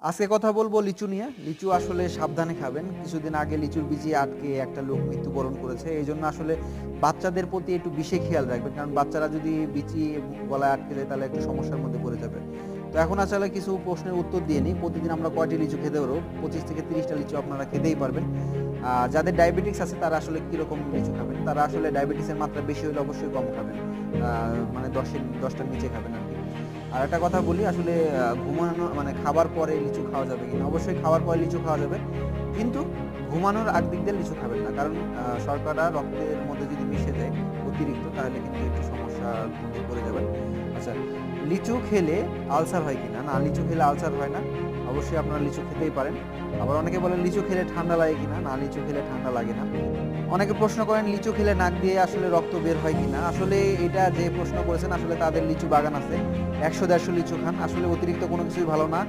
আজকে কথা বলবো লিচু নিয়ে। লিচু আসলে সাবধানে খাবেন। কিছুদিন আগে লিচুর বীজে আটকে একটা লোক মৃত্যুবরণ করেছে। এইজন্য আসলে বাচ্চাদের প্রতি একটু বিশেষ খেয়াল রাখবেন। কারণ বাচ্চারা যদি বিচি গলায় আটকে যায় তাহলে একটু সমস্যার মধ্যে পড়ে যাবে। তো এখন আসলে কিছু প্রশ্নের উত্তর দিয়ে নিই। প্রতিদিন আমরা কয়টি লিচু খেতে পারবো? 25 থেকে 30 টা লিচু আপনারা খেতেই পারবেন। যাদের ডায়াবেটিকস আছে তারা আসলে কিরকম লিচু খাবেন? তারা আসলে ডায়াবেটিসের মাত্রা বেশি হলে অবশ্যই কম খাবেন। মানে 10 টার নিচে খাবেন আরকি। আর একটা কথা বলি আসলে ঘুমানো মানে খাবার পরে লিচু খাওয়া যাবে কিনা? অবশ্যই খাওয়ার পরে লিচু খাওয়া যাবে। কিন্তু ঘুমানোর আগ দিক দিয়ে লিচু খাবেন না। কারণ শর্করা রক্তের মধ্যে যদি মিশে যায় অতিরিক্ত তাহলে কিন্তু একটু সমস্যার মধ্যে পড়ে যাবেন। আচ্ছা, লিচু খেলে আলসার হয় কিনা? না, লিচু খেলে আলসার হয় না। অবশ্যই আপনারা লিচু খেতেই পারেন। আবার অনেকে বলেন লিচু খেলে ঠান্ডা লাগে কিনা? না, লিচু খেলে ঠান্ডা লাগে না। অনেকে প্রশ্ন করেন লিচু খেলে নাক দিয়ে আসলে রক্ত বের হয় কিনা? আসলে এটা যে প্রশ্ন করেছেন আসলে তাদের লিচু বাগান আছে। ১০০-১৫০ লিচু খান। আসলে অতিরিক্ত কোনো কিছুই ভালো না।